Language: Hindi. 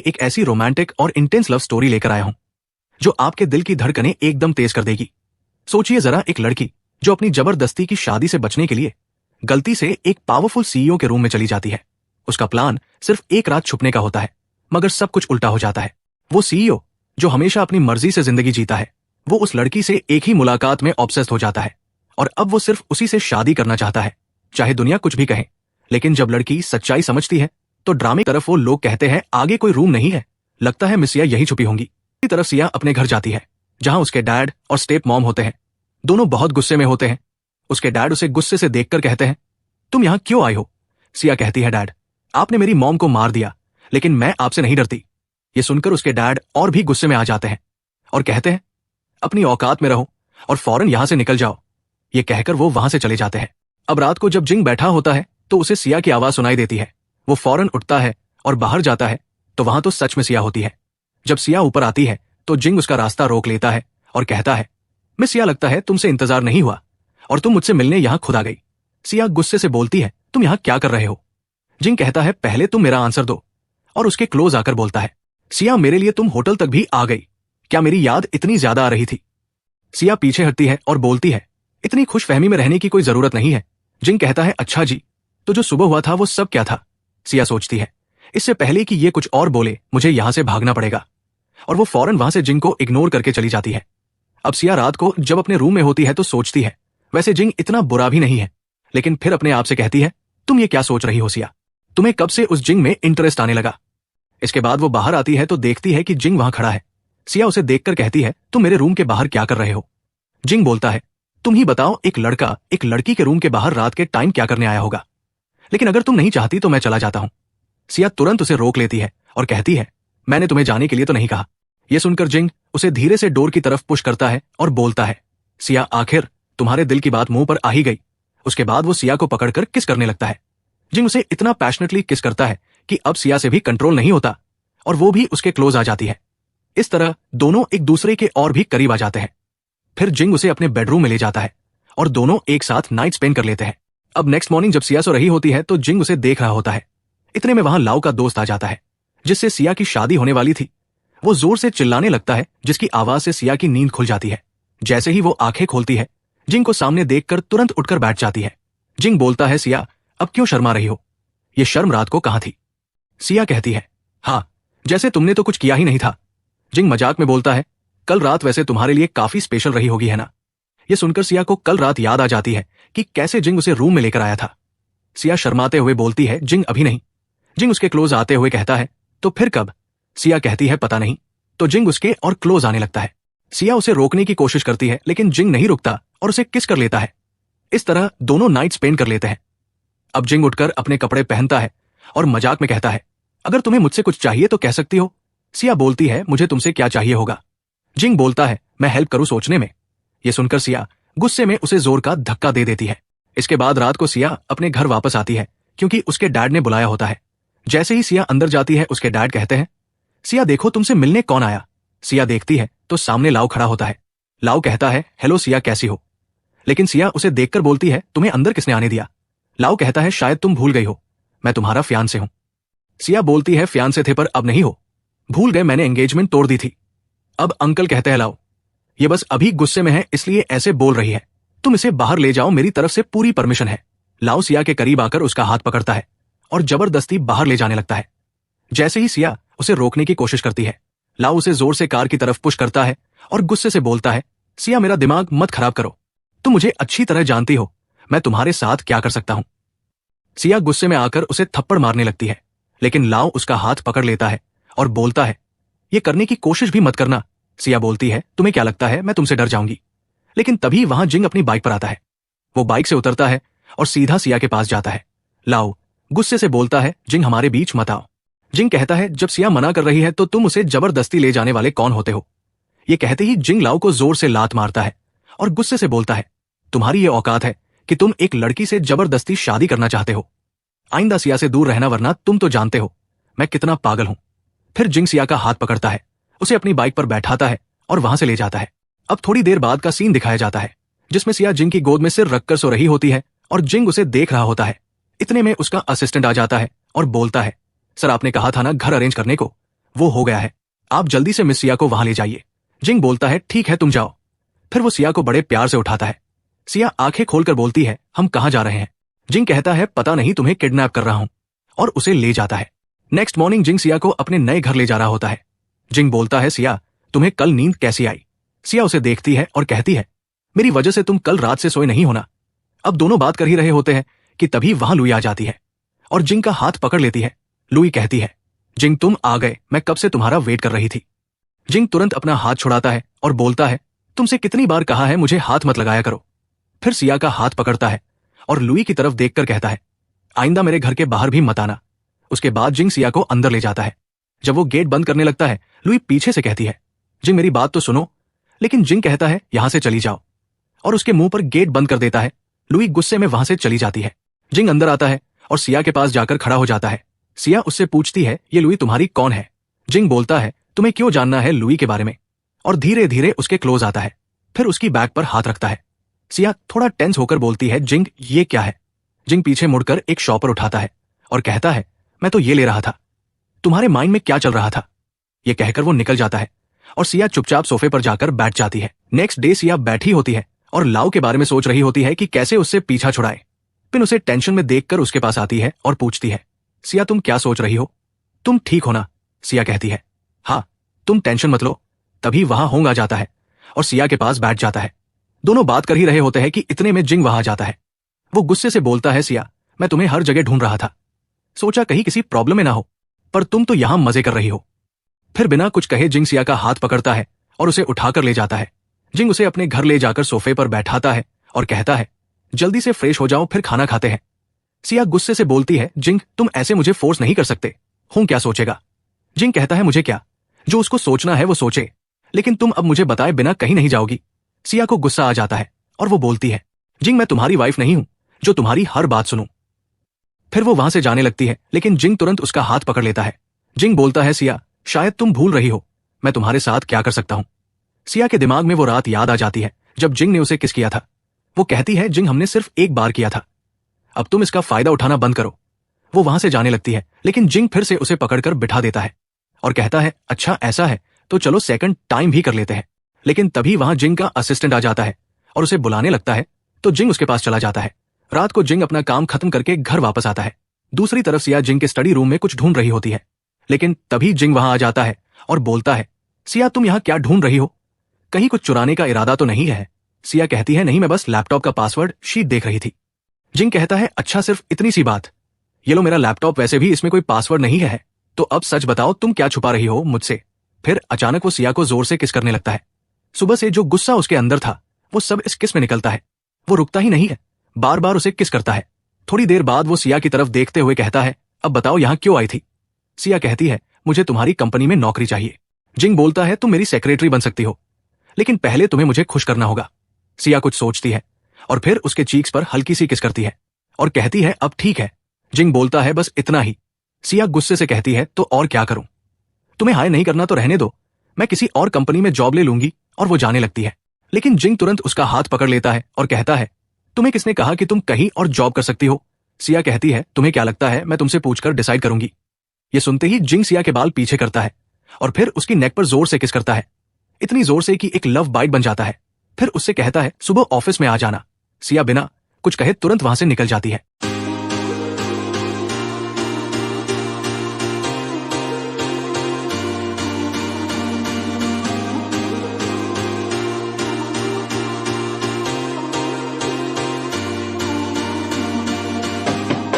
एक ऐसी रोमांटिक और इंटेंस लव स्टोरी लेकर आया हूं जो आपके दिल की धड़कनें एकदम तेज कर देगी। सोचिए जरा, एक लड़की जो अपनी जबरदस्ती की शादी से बचने के लिए गलती से एक पावरफुल सीईओ के रूम में चली जाती है। उसका प्लान सिर्फ एक रात छुपने का होता है, मगर सब कुछ उल्टा हो जाता है। वो सीईओ जो हमेशा अपनी मर्जी से जिंदगी जीता है, वो उस लड़की से एक ही मुलाकात में ऑब्सेस्ड हो जाता है और अब वो सिर्फ उसी से शादी करना चाहता है, चाहे दुनिया कुछ भी कहे। लेकिन जब लड़की सच्चाई समझती है तो ड्रामे की तरफ वो लोग कहते हैं आगे कोई रूम नहीं है, लगता है मिस सिया यहीं छुपी होंगी। दूसरी तरफ सिया अपने घर जाती है जहां उसके डैड और स्टेप मॉम होते हैं। दोनों बहुत गुस्से में होते हैं। उसके डैड उसे गुस्से से देखकर कहते हैं, तुम यहां क्यों आई हो? सिया कहती है, डैड, आपने मेरी मॉम को मार दिया, लेकिन मैं आपसे नहीं डरती। ये सुनकर उसके डैड और भी गुस्से में आ जाते हैं और कहते हैं, अपनी औकात में रहो और फौरन यहां से निकल जाओ। ये कहकर वो वहां से चले जाते हैं। अब रात को जब जिंग बैठा होता है तो उसे सिया की आवाज सुनाई देती है। वो फौरन उठता है और बाहर जाता है तो वहां तो सच में सिया होती है। जब सिया ऊपर आती है तो जिंग उसका रास्ता रोक लेता है और कहता है, मिस सिया, लगता है तुमसे इंतजार नहीं हुआ और तुम मुझसे मिलने यहां खुद आ गई। सिया गुस्से से बोलती है, तुम यहां क्या कर रहे हो? जिंग कहता है, पहले तुम मेरा आंसर दो, और उसके क्लोज आकर बोलता है, सिया, मेरे लिए तुम होटल तक भी आ गई, क्या मेरी याद इतनी ज्यादा आ रही थी? सिया पीछे हटती है और बोलती है, इतनी खुशफहमी में रहने की कोई जरूरत नहीं है। जिंग कहता है, अच्छा जी, तो जो सुबह हुआ था वो सब क्या था? सिया सोचती है, इससे पहले कि ये कुछ और बोले मुझे यहां से भागना पड़ेगा, और वो फौरन वहां से जिंग को इग्नोर करके चली जाती है। अब सिया रात को जब अपने रूम में होती है तो सोचती है, वैसे जिंग इतना बुरा भी नहीं है, लेकिन फिर अपने आप से कहती है, तुम ये क्या सोच रही हो सिया? तुम्हें कब से उस जिंग में इंटरेस्ट आने लगा? इसके बाद वो बाहर आती है तो देखती है कि जिंग वहां खड़ा है। सिया उसे देखकर कहती है, तुम मेरे रूम के बाहर क्या कर रहे हो? जिंग बोलता है, तुम ही बताओ, एक लड़का एक लड़की के रूम के बाहर रात के टाइम क्या करने आया होगा? लेकिन अगर तुम नहीं चाहती तो मैं चला जाता हूं। सिया तुरंत उसे रोक लेती है और कहती है, मैंने तुम्हें जाने के लिए तो नहीं कहा। यह सुनकर जिंग उसे धीरे से डोर की तरफ पुश करता है और बोलता है, सिया, आखिर तुम्हारे दिल की बात मुंह पर आ ही गई। उसके बाद वो सिया को पकड़कर किस करने लगता है। जिंग उसे इतना पैशनेटली किस करता है कि अब सिया से भी कंट्रोल नहीं होता और वो भी उसके क्लोज आ जाती है। इस तरह दोनों एक दूसरे के और भी करीब आ जाते हैं। फिर जिंग उसे अपने बेडरूम में ले जाता है और दोनों एक साथ नाइट स्पेंड कर लेते हैं। अब नेक्स्ट मॉर्निंग जब सिया सो रही होती है तो जिंग उसे देख रहा होता है। इतने में वहां लाओ का दोस्त आ जाता है जिससे सिया की शादी होने वाली थी। वो जोर से चिल्लाने लगता है जिसकी आवाज से सिया की नींद खुल जाती है। जैसे ही वो आंखें खोलती है, जिंग को सामने देखकर तुरंत उठकर बैठ जाती है। जिंग बोलता है, सिया, अब क्यों शर्मा रही हो? ये शर्म रात को कहां थी? सिया कहती है, हाँ, जैसे तुमने तो कुछ किया ही नहीं था। जिंग मजाक में बोलता है, कल रात वैसे तुम्हारे लिए काफी स्पेशल रही होगी, है ना? ये सुनकर सिया को कल रात याद आ जाती है कि कैसे जिंग उसे रूम में लेकर आया था। सिया शर्माते हुए बोलती है, जिंग अभी नहीं। जिंग उसके क्लोज आते हुए कहता है, तो फिर कब? सिया कहती है, पता नहीं। तो जिंग उसके और क्लोज आने लगता है। सिया उसे रोकने की कोशिश करती है लेकिन जिंग नहीं रुकता और उसे किस कर लेता है। इस तरह दोनों नाइट स्पेंड कर लेते हैं। अब जिंग उठकर अपने कपड़े पहनता है और मजाक में कहता है, अगर तुम्हें मुझसे कुछ चाहिए तो कह सकती हो। सिया बोलती है, मुझे तुमसे क्या चाहिए होगा? जिंग बोलता है, मैं हेल्प करूं सोचने में। यह सुनकर सिया गुस्से में उसे जोर का धक्का दे देती है। इसके बाद रात को सिया अपने घर वापस आती है क्योंकि उसके डैड ने बुलाया होता है। जैसे ही सिया अंदर जाती है उसके डैड कहते हैं, सिया देखो, तुमसे मिलने कौन आया? सिया देखती है तो सामने लाओ खड़ा होता है। लाओ कहता है, हेलो सिया, कैसी हो? लेकिन सिया उसे देखकर बोलती है, तुम्हें अंदर किसने आने दिया? लाओ कहता है, शायद तुम भूल गई हो, मैं तुम्हारा फियांसे हूं। सिया बोलती है, फियांसे थे पर अब नहीं हो। भूल गए, मैंने एंगेजमेंट तोड़ दी थी। अब अंकल कहते हैं, लाओ, ये बस अभी गुस्से में है इसलिए ऐसे बोल रही है, तुम इसे बाहर ले जाओ, मेरी तरफ से पूरी परमिशन है। लाओ सिया के करीब आकर उसका हाथ पकड़ता है और जबरदस्ती बाहर ले जाने लगता है। जैसे ही सिया उसे रोकने की कोशिश करती है, लाओ उसे जोर से कार की तरफ पुश करता है और गुस्से से बोलता है, सिया, मेरा दिमाग मत खराब करो, तुम मुझे अच्छी तरह जानती हो मैं तुम्हारे साथ क्या कर सकता हूं। सिया गुस्से में आकर उसे थप्पड़ मारने लगती है, लेकिन लाओ उसका हाथ पकड़ लेता है और बोलता है, ये करने की कोशिश भी मत करना। सिया बोलती है, तुम्हें क्या लगता है मैं तुमसे डर जाऊंगी? लेकिन तभी वहां जिंग अपनी बाइक पर आता है। वो बाइक से उतरता है और सीधा सिया के पास जाता है। लाओ गुस्से से बोलता है, जिंग हमारे बीच मत आओ। जिंग कहता है, जब सिया मना कर रही है तो तुम उसे जबरदस्ती ले जाने वाले कौन होते हो? ये कहते ही जिंग लाओ को जोर से लात मारता है और गुस्से से बोलता है, तुम्हारी ये औकात है कि तुम एक लड़की से जबरदस्ती शादी करना चाहते हो? आइंदा सिया से दूर रहना, वरना तुम तो जानते हो मैं कितना पागल हूं। फिर जिंग सिया का हाथ पकड़ता है, उसे अपनी बाइक पर बैठाता है और वहां से ले जाता है। अब थोड़ी देर बाद का सीन दिखाया जाता है जिसमें सिया जिंग की गोद में सिर रखकर सो रही होती है और जिंग उसे देख रहा होता है। इतने में उसका असिस्टेंट आ जाता है और बोलता है, सर, आपने कहा था ना घर अरेंज करने को, वो हो गया है, आप जल्दी से मिस सिया को वहां ले जाइए। जिंग बोलता है ठीक है तुम जाओ। फिर वो सिया को बड़े प्यार से उठाता है। सिया आंखें खोलकर बोलती है हम कहाँ जा रहे हैं। जिंग कहता है पता नहीं, तुम्हें किडनैप कर रहा हूं, और उसे ले जाता है। नेक्स्ट मॉर्निंग जिंग सिया को अपने नए घर ले जा रहा होता है। जिंग बोलता है सिया तुम्हें कल नींद कैसी आई। सिया उसे देखती है और कहती है मेरी वजह से तुम कल रात से सोए नहीं होना। अब दोनों बात कर ही रहे होते हैं कि तभी वहां लुई आ जाती है और जिंग का हाथ पकड़ लेती है। लुई कहती है जिंग तुम आ गए, मैं कब से तुम्हारा वेट कर रही थी। जिंग तुरंत अपना हाथ छुड़ाता है और बोलता है तुमसे कितनी बार कहा है मुझे हाथ मत लगाया करो। फिर सिया का हाथ पकड़ता है और लुई की तरफ देखकर कहता है आइंदा मेरे घर के बाहर भी मत आना। उसके बाद जिंग सिया को अंदर ले जाता है। जब वो गेट बंद करने लगता है लुई पीछे से कहती है जिंग मेरी बात तो सुनो। लेकिन जिंग कहता है यहां से चली जाओ, और उसके मुंह पर गेट बंद कर देता है। लुई गुस्से में वहां से चली जाती है। जिंग अंदर आता है और सिया के पास जाकर खड़ा हो जाता है। सिया उससे पूछती है ये लुई तुम्हारी कौन है। जिंग बोलता है तुम्हें क्यों जानना है लुई के बारे में, और धीरे धीरे उसके क्लोज आता है। फिर उसकी बैक पर हाथ रखता है। सिया थोड़ा टेंस होकर बोलती है जिंग ये क्या है। जिंग पीछे मुड़कर एक शॉपर उठाता है और कहता है मैं तो ये ले रहा था, तुम्हारे माइंड में क्या चल रहा था। ये कहकर वो निकल जाता है और सिया चुपचाप सोफे पर जाकर बैठ जाती है। नेक्स्ट डे सिया बैठी होती है और लाओ के बारे में सोच रही होती है कि कैसे उससे पीछा छुड़ाए। पिन उसे टेंशन में देखकर उसके पास आती है और पूछती है सिया तुम क्या सोच रही हो, तुम ठीक हो ना। सिया कहती है हाँ तुम टेंशन मत लो। तभी वहां होंग आ जाता है और सिया के पास बैठ जाता है। दोनों बात कर ही रहे होते हैं कि इतने में जिंग वहां आ जाता है। वो गुस्से से बोलता है सिया मैं तुम्हें हर जगह ढूंढ रहा था, सोचा कहीं किसी प्रॉब्लम में ना हो, पर तुम तो यहां मजे कर रही हो। फिर बिना कुछ कहे जिंग सिया का हाथ पकड़ता है और उसे उठाकर ले जाता है। जिंग उसे अपने घर ले जाकर सोफे पर बैठाता है और कहता है जल्दी से फ्रेश हो जाओ फिर खाना खाते हैं। सिया गुस्से से बोलती है जिंग तुम ऐसे मुझे फोर्स नहीं कर सकते, हूं क्या सोचेगा। जिंग कहता है मुझे क्या, जो उसको सोचना है वो सोचे, लेकिन तुम अब मुझे बताए बिना कहीं नहीं जाओगी। सिया को गुस्सा आ जाता है और वो बोलती है जिंग मैं तुम्हारी वाइफ नहीं हूं जो तुम्हारी हर बात सुनूं। फिर वो वहां से जाने लगती है, लेकिन जिंग तुरंत उसका हाथ पकड़ लेता है। जिंग बोलता है सिया शायद तुम भूल रही हो मैं तुम्हारे साथ क्या कर सकता हूं। सिया के दिमाग में वो रात याद आ जाती है जब जिंग ने उसे किस किया था। वो कहती है जिंग हमने सिर्फ एक बार किया था, अब तुम इसका फायदा उठाना बंद करो। वो वहां से जाने लगती है, लेकिन जिंग फिर से उसे पकड़कर बिठा देता है और कहता है अच्छा ऐसा है तो चलो सेकंड टाइम भी कर लेते हैं। लेकिन तभी वहां जिंग का असिस्टेंट आ जाता है और उसे बुलाने लगता है, तो जिंग उसके पास चला जाता है। रात को जिंग अपना काम खत्म करके घर वापस आता है। दूसरी तरफ सिया जिंग के स्टडी रूम में कुछ ढूंढ रही होती है, लेकिन तभी जिंग वहां आ जाता है और बोलता है सिया तुम यहां क्या ढूंढ रही हो, कहीं कुछ चुराने का इरादा तो नहीं है। सिया कहती है नहीं मैं बस लैपटॉप का पासवर्ड शीट देख रही थी। जिंग कहता है अच्छा सिर्फ इतनी सी बात, ये लो मेरा लैपटॉप, वैसे भी इसमें कोई पासवर्ड नहीं है, तो अब सच बताओ तुम क्या छुपा रही हो मुझसे। फिर अचानक वो सिया को जोर से किस करने लगता है। सुबह से जो गुस्सा उसके अंदर था वो सब इस किस में निकलता है। वो रुकता ही नहीं है, बार बार उसे किस करता है। थोड़ी देर बाद वो सिया की तरफ देखते हुए कहता है अब बताओ यहां क्यों आई थी। सिया कहती है मुझे तुम्हारी कंपनी में नौकरी चाहिए। जिंग बोलता है तुम मेरी सेक्रेटरी बन सकती हो, लेकिन पहले तुम्हें मुझे खुश करना होगा। सिया कुछ सोचती है और फिर उसके चीक्स पर हल्की सी किस करती है और कहती है अब ठीक है। जिंग बोलता है बस इतना ही। सिया गुस्से से कहती है तो और क्या करूं, तुम्हें हायर नहीं करना तो रहने दो, मैं किसी और कंपनी में जॉब ले लूंगी। और वो जाने लगती है, लेकिन जिंग तुरंत उसका हाथ पकड़ लेता है और कहता है तुम्हें किसने कहा कि तुम कहीं और जॉब कर सकती हो। सिया कहती है तुम्हें क्या लगता है मैं तुमसे पूछकर डिसाइड करूंगी। ये सुनते ही जिंग सिया के बाल पीछे करता है और फिर उसकी नेक पर जोर से किस करता है, इतनी जोर से कि एक लव बाइट बन जाता है। फिर उससे कहता है सुबह ऑफिस में आ जाना। सिया बिना कुछ कहे तुरंत वहां से निकल जाती है।